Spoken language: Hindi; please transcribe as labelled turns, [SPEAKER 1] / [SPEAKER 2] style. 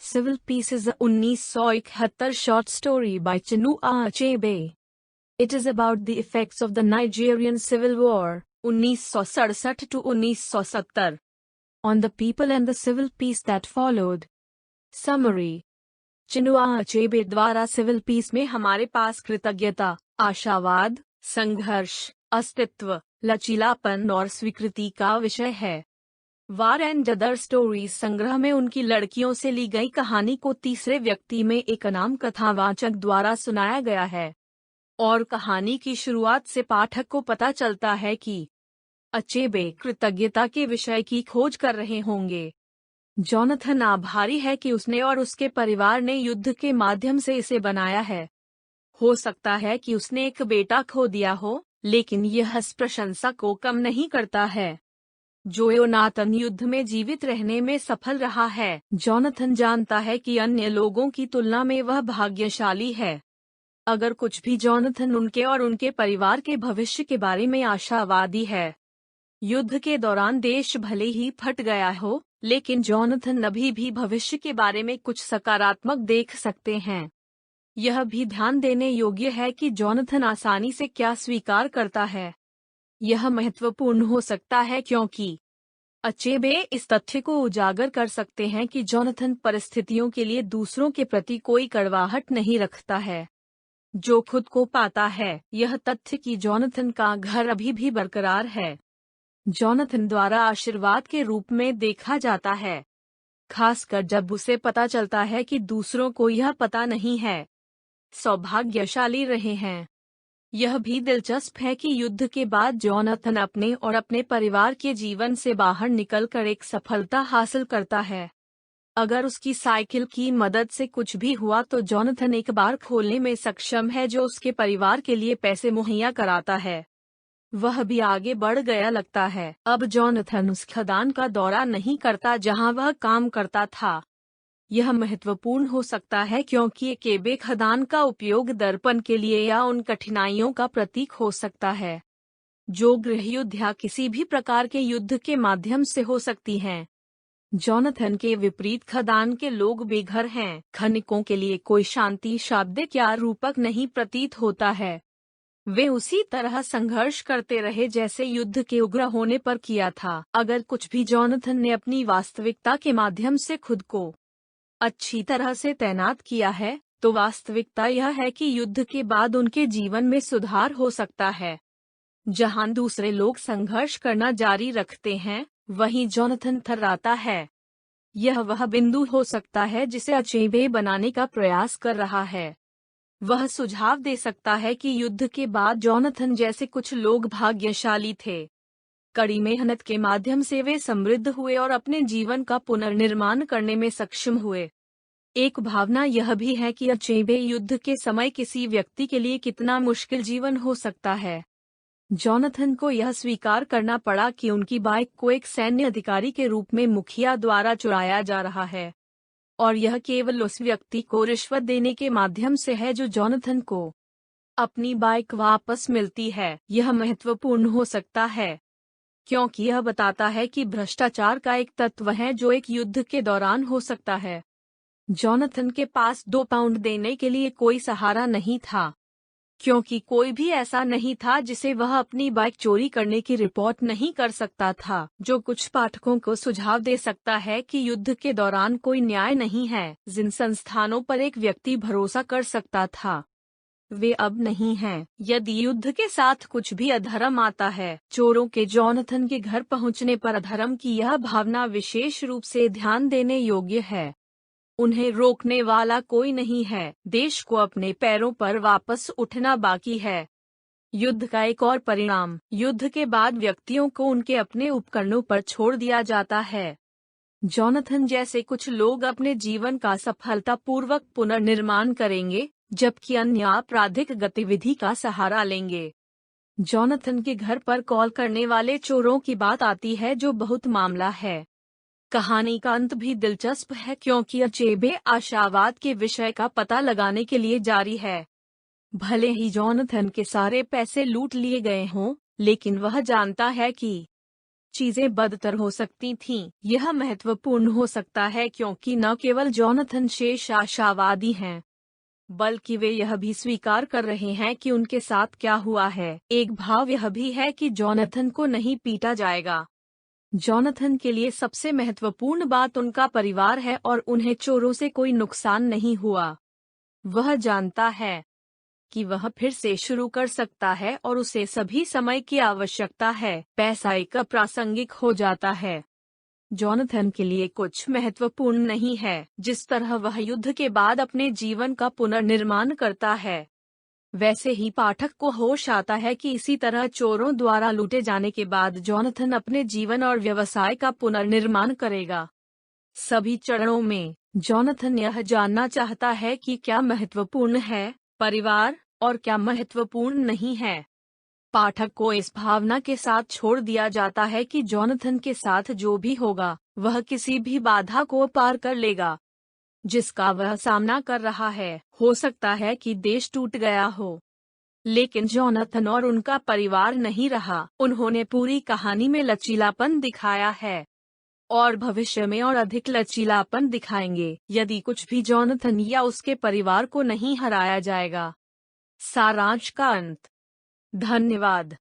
[SPEAKER 1] Civil Peace is a 1971 short story by Chinua Achebe. It is about the effects of the Nigerian Civil War, 1967 to 1970, on the people and the civil peace that followed. Summary. Chinua Achebe द्वारा सिविल पीस में हमारे पास कृतज्ञता, आशावाद, संघर्ष, अस्तित्व, लचीलापन और स्वीकृति का विषय है। वार एंड अदर स्टोरीज संग्रह में उनकी लड़कियों से ली गई कहानी को तीसरे व्यक्ति में एक अनाम कथावाचक द्वारा सुनाया गया है, और कहानी की शुरुआत से पाठक को पता चलता है कि अचेबे कृतज्ञता के विषय की खोज कर रहे होंगे। जॉनथन आभारी है कि उसने और उसके परिवार ने युद्ध के माध्यम से इसे बनाया है। हो सकता है कि उसने एक बेटा खो दिया हो, लेकिन यह प्रशंसा को कम नहीं करता है। जोनाथन युद्ध में जीवित रहने में सफल रहा है। जॉनथन जानता है कि अन्य लोगों की तुलना में वह भाग्यशाली है। अगर कुछ भी, जॉनथन उनके और उनके परिवार के भविष्य के बारे में आशावादी है। युद्ध के दौरान देश भले ही फट गया हो, लेकिन जॉनथन अभी भी भविष्य के बारे में कुछ सकारात्मक देख सकते हैं। यह भी ध्यान देने योग्य है कि जॉनथन आसानी से क्या स्वीकार करता है। यह महत्वपूर्ण हो सकता है क्योंकि अचेबे इस तथ्य को उजागर कर सकते हैं कि जॉनथन परिस्थितियों के लिए दूसरों के प्रति कोई कड़वाहट नहीं रखता है। जो खुद को पाता है, यह तथ्य कि जॉनथन का घर अभी भी बरकरार है, जॉनथन द्वारा आशीर्वाद के रूप में देखा जाता है, खासकर जब उसे पता चलता है कि दूसरों को यह पता नहीं है। सौभाग्यशाली रहे हैं। यह भी दिलचस्प है कि युद्ध के बाद जॉनथन अपने और अपने परिवार के जीवन से बाहर निकलकर एक सफलता हासिल करता है। अगर उसकी साइकिल की मदद से कुछ भी हुआ तो जॉनथन एक बार खोलने में सक्षम है, जो उसके परिवार के लिए पैसे मुहैया कराता है। वह भी आगे बढ़ गया लगता है। अब जॉनथन उस खदान का दौरा नहीं करता जहां वह काम करता था। यह महत्वपूर्ण हो सकता है क्योंकि अचेबे खदान का उपयोग दर्पण के लिए या उन कठिनाइयों का प्रतीक हो सकता है जो गृहयुद्ध या किसी भी प्रकार के युद्ध के माध्यम से हो सकती हैं। जॉनथन के विपरीत खदान के लोग बेघर हैं। खनिकों के लिए कोई शांति शाब्दिक या रूपक नहीं प्रतीत होता है। वे उसी तरह संघर्ष करते रहे जैसे युद्ध के उग्र होने पर किया था। अगर कुछ भी, जॉनथन ने अपनी वास्तविकता के माध्यम से खुद को अच्छी तरह से तैनात किया है, तो वास्तविकता यह है कि युद्ध के बाद उनके जीवन में सुधार हो सकता है। जहां दूसरे लोग संघर्ष करना जारी रखते हैं, वहीं जॉनथन थर्राता है। यह वह बिंदु हो सकता है जिसे अचेबे बनाने का प्रयास कर रहा है। वह सुझाव दे सकता है कि युद्ध के बाद जॉनथन जैसे कुछ लोग भाग्यशाली थे। कड़ी मेहनत के माध्यम से वे समृद्ध हुए और अपने जीवन का पुनर्निर्माण करने में सक्षम हुए। एक भावना यह भी है कि अचेबे युद्ध के समय किसी व्यक्ति के लिए कितना मुश्किल जीवन हो सकता है। जॉनथन को यह स्वीकार करना पड़ा कि उनकी बाइक को एक सैन्य अधिकारी के रूप में मुखिया द्वारा चुराया जा रहा है, और यह केवल उस व्यक्ति को रिश्वत देने के माध्यम से है जो जॉनथन को अपनी बाइक वापस मिलती है। यह महत्वपूर्ण हो सकता है क्योंकि यह बताता है कि भ्रष्टाचार का एक तत्व है जो एक युद्ध के दौरान हो सकता है। जॉनथन के पास 2 पाउंड देने के लिए कोई सहारा नहीं था, क्योंकि कोई भी ऐसा नहीं था जिसे वह अपनी बाइक चोरी करने की रिपोर्ट नहीं कर सकता था, जो कुछ पाठकों को सुझाव दे सकता है कि युद्ध के दौरान कोई न्याय नहीं है। जिन संस्थानों पर एक व्यक्ति भरोसा कर सकता था, वे अब नहीं हैं। यदि युद्ध के साथ कुछ भी अधर्म आता है, चोरों के जॉनथन के घर पहुंचने पर अधर्म की यह भावना विशेष रूप से ध्यान देने योग्य है। उन्हें रोकने वाला कोई नहीं है। देश को अपने पैरों पर वापस उठना बाकी है। युद्ध का एक और परिणाम, युद्ध के बाद व्यक्तियों को उनके अपने उपकरणों पर छोड़ दिया जाता है। जॉनथन जैसे कुछ लोग अपने जीवन का सफलतापूर्वक पुनर्निर्माण करेंगे, जबकि अन्य आपराधिक गतिविधि का सहारा लेंगे। जॉनथन के घर पर कॉल करने वाले चोरों की बात आती है, जो बहुत मामला है। कहानी का अंत भी दिलचस्प है क्योंकि अचेबे आशावाद के विषय का पता लगाने के लिए जारी है। भले ही जॉनथन के सारे पैसे लूट लिए गए हों, लेकिन वह जानता है कि चीजें बदतर हो सकती थीं। यह महत्वपूर्ण हो सकता है क्योंकि न केवल जॉनथन शेष आशावादी हैं, बल्कि वे यह भी स्वीकार कर रहे हैं कि उनके साथ क्या हुआ है। एक भाव यह भी है कि जॉनथन को नहीं पीटा जाएगा। जॉनथन के लिए सबसे महत्वपूर्ण बात उनका परिवार है और उन्हें चोरों से कोई नुकसान नहीं हुआ। वह जानता है कि वह फिर से शुरू कर सकता है और उसे सभी समय की आवश्यकता है। पैसा एक अप्रासंगिक हो जाता है। जॉनथन के लिए कुछ महत्वपूर्ण नहीं है जिस तरह वह युद्ध के बाद अपने जीवन का पुनर्निर्माण करता है। वैसे ही पाठक को होश आता है कि इसी तरह चोरों द्वारा लूटे जाने के बाद जॉनथन अपने जीवन और व्यवसाय का पुनर्निर्माण करेगा। सभी चरणों में जॉनथन यह जानना चाहता है कि क्या महत्वपूर्ण है, परिवार, और क्या महत्वपूर्ण नहीं है। पाठक को इस भावना के साथ छोड़ दिया जाता है कि जॉनथन के साथ जो भी होगा वह किसी भी बाधा को पार कर लेगा जिसका वह सामना कर रहा है। हो सकता है कि देश टूट गया हो, लेकिन जॉनथन और उनका परिवार नहीं रहा। उन्होंने पूरी कहानी में लचीलापन दिखाया है और भविष्य में और अधिक लचीलापन दिखाएंगे यदि कुछ भी जॉनथन या उसके परिवार को नहीं हराया जाएगा। सारांश का अंत। धन्यवाद।